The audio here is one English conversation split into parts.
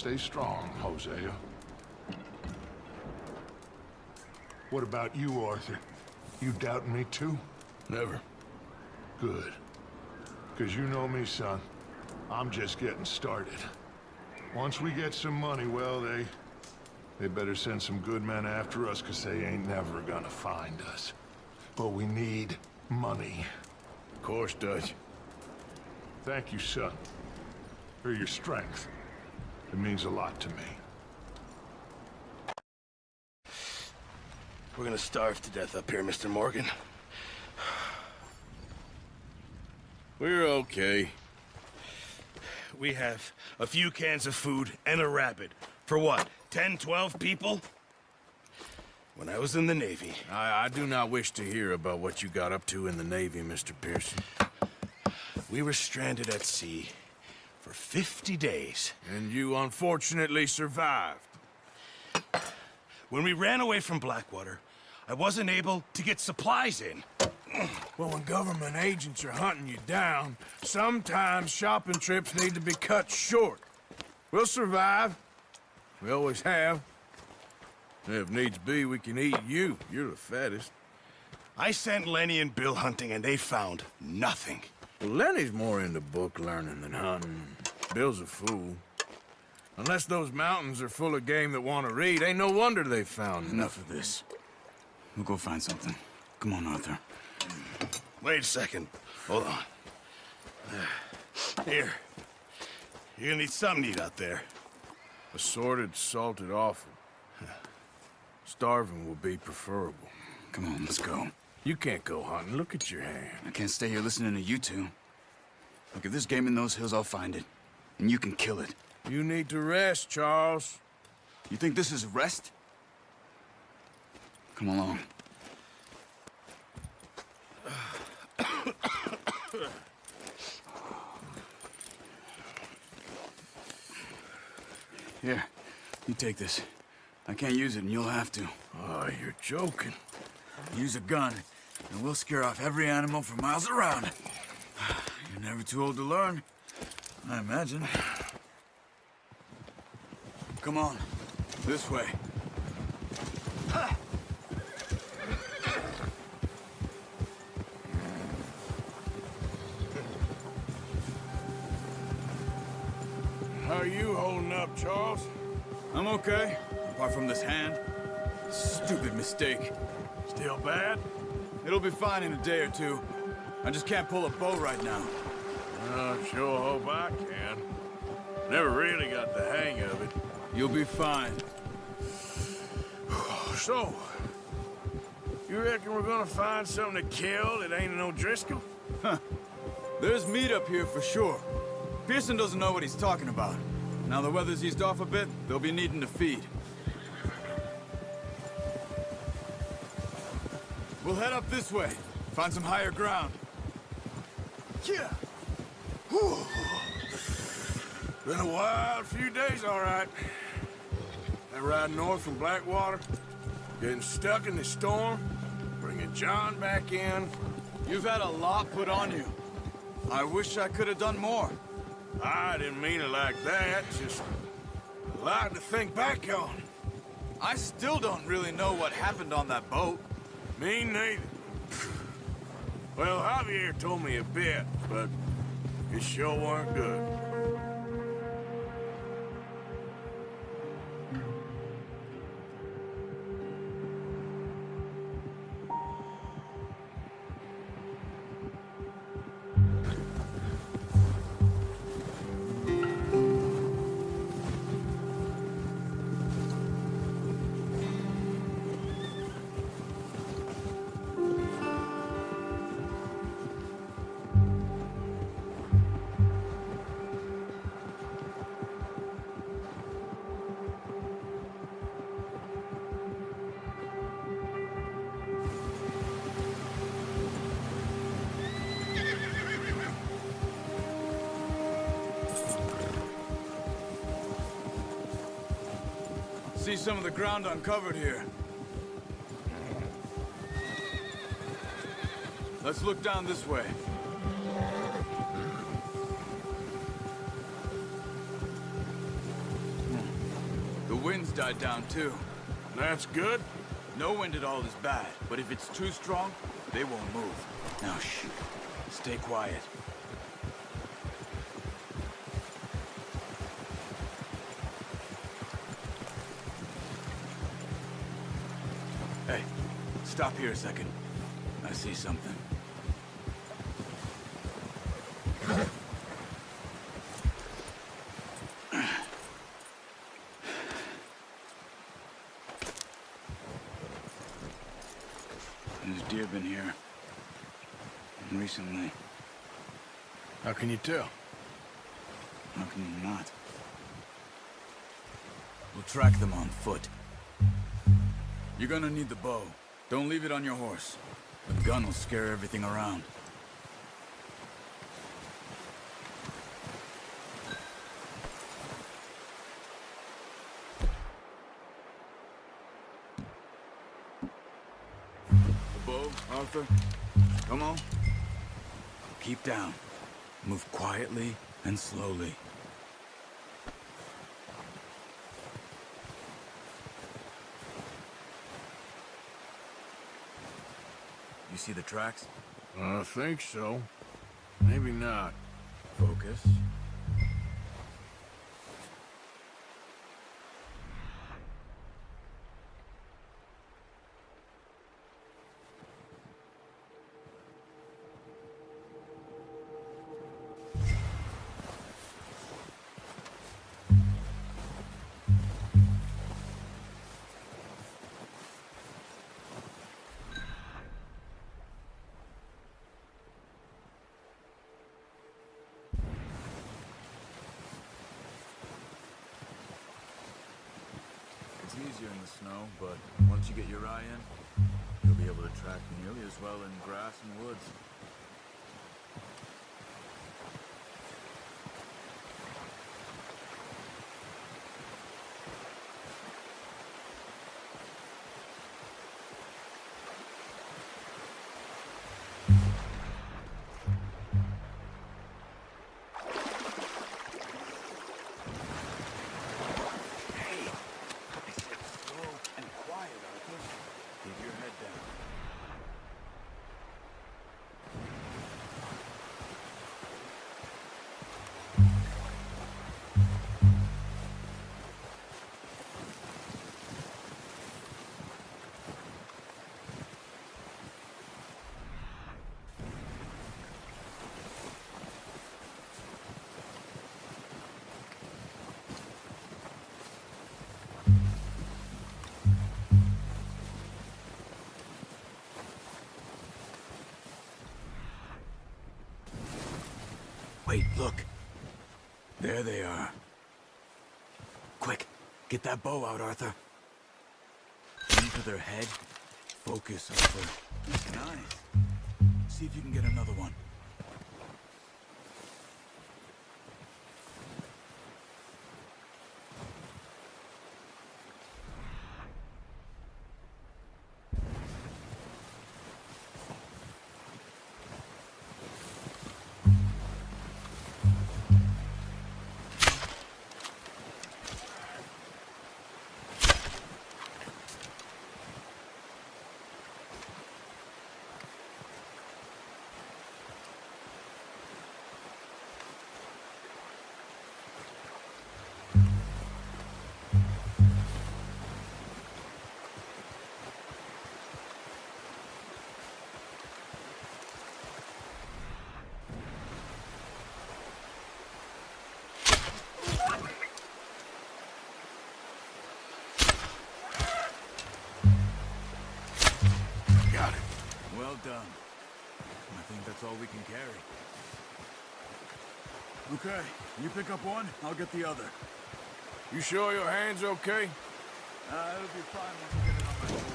Stay strong, Hosea. What about you, Arthur? You doubting me too? Never. Good. Because you know me, son. I'm just getting started. Once we get some money, well, they better send some good men after us, because they ain't never gonna find us. But we need money. Of course, Dutch. Thank you, son. For your strength. It means a lot to me. We're gonna starve to death up here, Mr. Morgan. We're okay. We have a few cans of food and a rabbit. For what, 10, 12 people? When I was in the Navy... I do not wish to hear about what you got up to in the Navy, Mr. Pearson. We were stranded at sea for 50 days. And you unfortunately survived. When we ran away from Blackwater, I wasn't able to get supplies in. Well, when government agents are hunting you down, sometimes shopping trips need to be cut short. We'll survive. We always have. If needs be, we can eat you. You're the fattest. I sent Lenny and Bill hunting, and they found nothing. Well, Lenny's more into book learning than hunting. Bill's a fool. Unless those mountains are full of game that want to read, ain't no wonder they found Enough of this. We'll go find something. Come on, Arthur. Wait a second. Hold on. Here. You're gonna need something to eat out there. Assorted, salted offal. Starving will be preferable. Come on, let's go. You can't go hunting. Look at your hand. I can't stay here listening to you two. Look, if there's game in those hills, I'll find it. And you can kill it. You need to rest, Charles. You think this is rest? Come along. Here, you take this. I can't use it, and you'll have to. Oh, you're joking. Use a gun, and we'll scare off every animal for miles around. You're never too old to learn, I imagine. Come on, this way. How are you holding up, Charles? I'm okay, apart from this hand. Stupid mistake. Still bad? It'll be fine in a day or two. I just can't pull a bow right now. I sure hope I can. Never really got the hang of it. You'll be fine. So, you reckon we're gonna find something to kill that ain't no Driscoll? Huh. There's meat up here for sure. Pearson doesn't know what he's talking about. Now the weather's eased off a bit, they'll be needing to feed. We'll head up this way. Find some higher ground. Yeah. Whew. Been a wild few days, all right. That ride north from Blackwater, getting stuck in the storm, bringing John back in. You've had a lot put on you. I wish I could have done more. I didn't mean it like that, just a lot to think back on. I still don't really know what happened on that boat. Me neither. Well, Javier told me a bit, but it sure weren't good. See some of the ground uncovered here. Let's look down this way. wind's died down too. That's good. No wind at all is bad, but if it's too strong, they won't move. Now shh. Stay quiet. Hey, stop here a second. I see something. There's deer been here. Recently. How can you tell? How can you not? We'll track them on foot. You're gonna need the bow. Don't leave it on your horse. The gun will scare everything around. The bow, Arthur. Come on. Keep down. Move quietly and slowly. You see the tracks? I think so. Maybe not. Focus. It's easier in the snow, but once you get your eye in, you'll be able to track nearly as well in grass and woods. Wait, look. There they are. Quick, get that bow out, Arthur. Aim for their head. Focus, Arthur. Nice. See if you can get another one. Well done. I think that's all we can carry. Okay, you pick up one, I'll get the other. You sure your hand's okay? It'll be fine once I get it on my shoulder.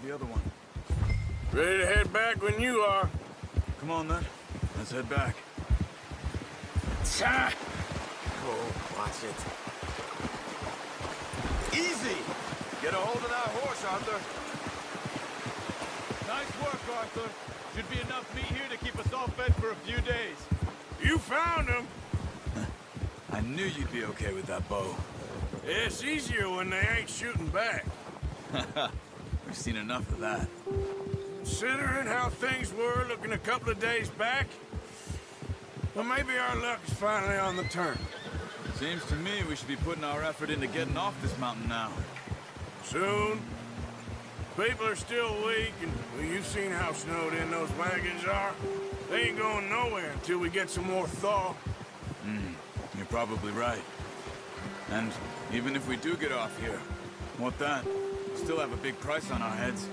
the other one. Ready to head back when you are. Come on, then. Let's head back. Ta! Oh, watch it. Easy! Get a hold of that horse, Arthur. Nice work, Arthur. Should be enough meat here to keep us all fed for a few days. You found him. I knew you'd be okay with that bow. It's easier when they ain't shooting back. We've seen enough of that. Considering how things were looking a couple of days back, well, maybe our luck is finally on the turn. Seems to me we should be putting our effort into getting off this mountain now. Soon. People are still weak, and well, you've seen how snowed in those wagons are. They ain't going nowhere until we get some more thaw. You're probably right. And even if we do get off here, what then? We still have a big price on our heads.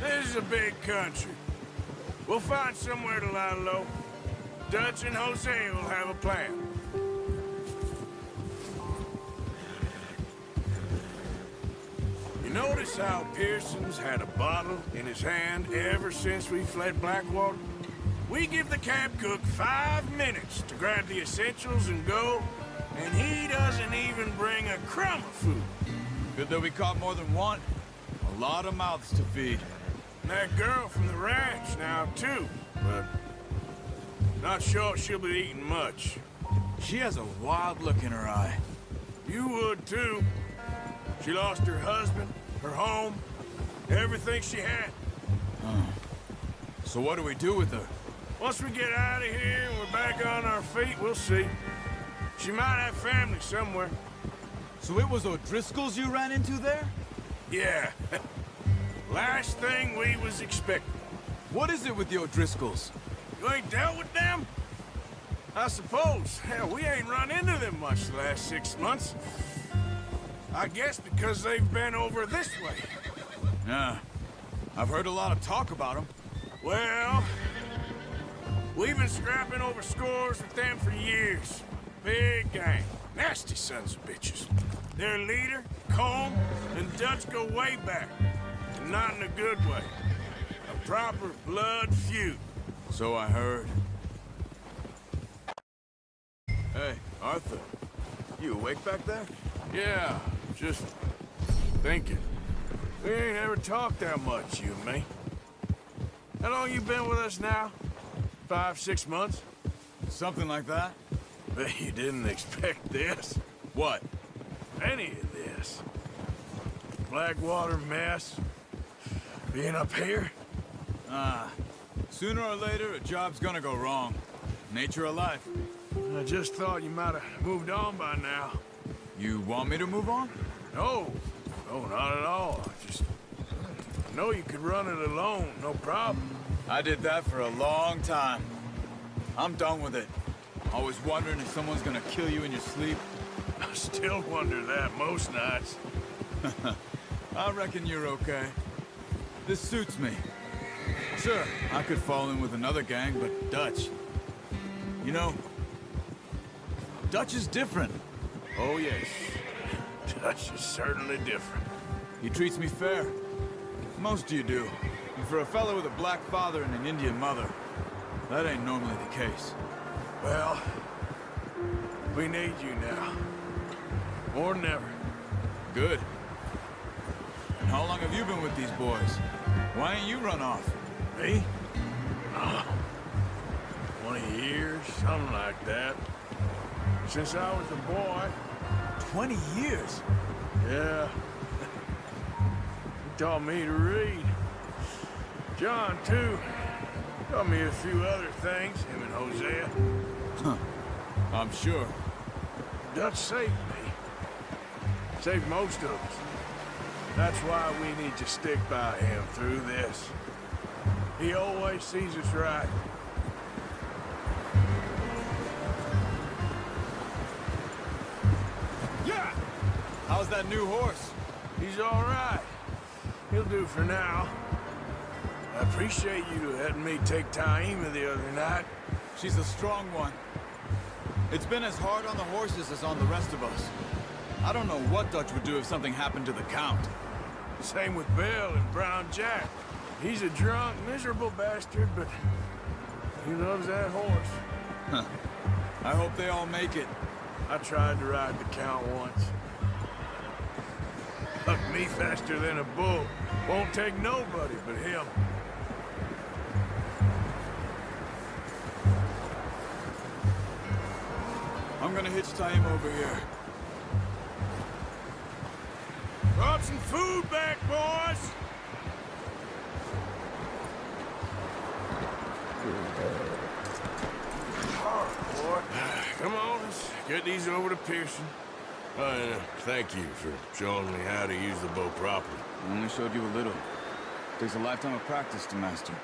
This is a big country. We'll find somewhere to lie low. Dutch and Jose will have a plan. You notice how Pearson's had a bottle in his hand ever since we fled Blackwater? We give the camp cook 5 minutes to grab the essentials and go, and he doesn't even bring a crumb of food. Good that we caught more than one. A lot of mouths to feed. And that girl from the ranch now, too, but not sure she'll be eating much. She has a wild look in her eye. You would, too. She lost her husband, her home, everything she had. So what do we do with her? Once we get out of here and we're back on our feet, we'll see. She might have family somewhere. So it was O'Driscoll's you ran into there? Yeah. Last thing we was expecting. What is it with the O'Driscolls? You ain't dealt with them? I suppose. Hell, we ain't run into them much the last 6 months. I guess because they've been over this way. Yeah. I've heard a lot of talk about them. Well, we've been scrapping over scores with them for years. Big gang. Nasty sons of bitches. Their leader, Combe, and Dutch go way back. And not in a good way. A proper blood feud. So I heard. Hey, Arthur. You awake back there? Yeah, just thinking. We ain't ever talked that much, you and me. How long you been with us now? 5, 6 months? Something like that? Bet you didn't expect this. What? Any of this. Blackwater mess. Being up here? Sooner or later, a job's gonna go wrong. Nature of life. I just thought you might have moved on by now. You want me to move on? No. No, not at all. I know you could run it alone, no problem. I did that for a long time. I'm done with it. Always wondering if someone's gonna kill you in your sleep. I still wonder that most nights. I reckon you're okay. This suits me. Sure, I could fall in with another gang, but Dutch... You know, Dutch is different. Oh, yes. Dutch is certainly different. He treats me fair. Most of you do. And for a fellow with a black father and an Indian mother, that ain't normally the case. Well, we need you now. More than ever. Good. And how long have you been with these boys? Why ain't you run off? Me? 20 years, something like that. Since I was a boy. 20 years? Yeah. He taught me to read. John, too. Taught me a few other things, him and Hosea. Huh. I'm sure. Dutch saved me. Saved most of us. That's why we need to stick by him through this. He always sees us right. Yeah! How's that new horse? He's all right. He'll do for now. I appreciate you letting me take Taima the other night. She's a strong one. It's been as hard on the horses as on the rest of us. I don't know what Dutch would do if something happened to the Count. Same with Bill and Brown Jack. He's a drunk, miserable bastard, but he loves that horse. I hope they all make it. I tried to ride the Count once. Bucked me faster than a bull. Won't take nobody but him. I'm gonna hitch tie him over here. Brought some food back, boys! Come on, let's get these over to Pearson. Thank you for showing me how to use the bow properly. I only showed you a little. Takes a lifetime of practice to master.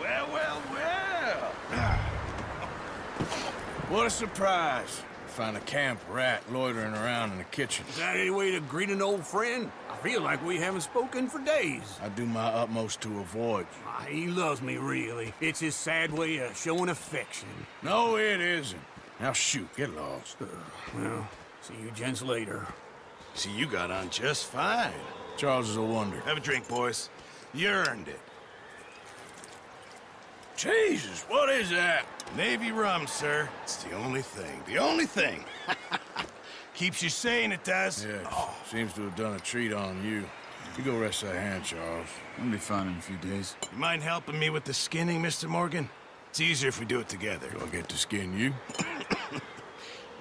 Well, well, well. What a surprise. Find a camp rat loitering around in the kitchen. Is that any way to greet an old friend? I feel like we haven't spoken for days. I do my utmost to avoid you. He loves me, really. It's his sad way of showing affection. No, it isn't. Now shoot, get lost. Well, see you gents later. See, you got on just fine. Charles is a wonder. Have a drink, boys. You earned it. Jesus, what is that? Navy rum, sir. It's the only thing. The only thing. Keeps you sane, it does. Yeah, seems to have done a treat on you. You go rest that hand, Charles. I'll be fine in a few days. You mind helping me with the skinning, Mr. Morgan? It's easier if we do it together. Do I get to skin you?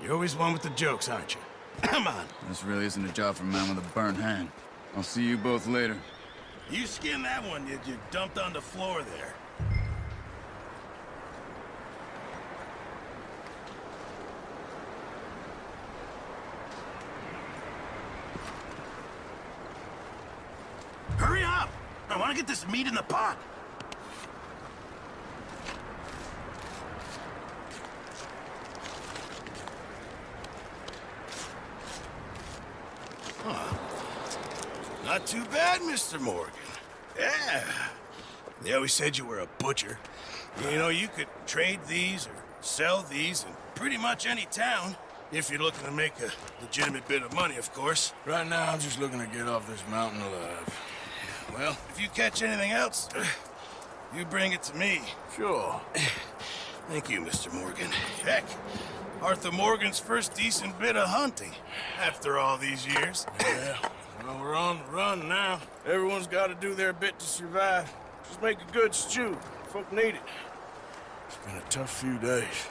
You're always one with the jokes, aren't you? Come on. This really isn't a job for a man with a burnt hand. I'll see you both later. You skin that one you dumped on the floor there. Hurry up! I want to get this meat in the pot. Not too bad, Mr. Morgan. Yeah. They always said you were a butcher. You know, you could trade these or sell these in pretty much any town. If you're looking to make a legitimate bit of money, of course. Right now, I'm just looking to get off this mountain alive. Well, if you catch anything else, you bring it to me. Sure. Thank you, Mr. Morgan. Heck, Arthur Morgan's first decent bit of hunting after all these years. Yeah. Well, we're on the run now. Everyone's got to do their bit to survive. Just make a good stew. Folk need it. It's been a tough few days.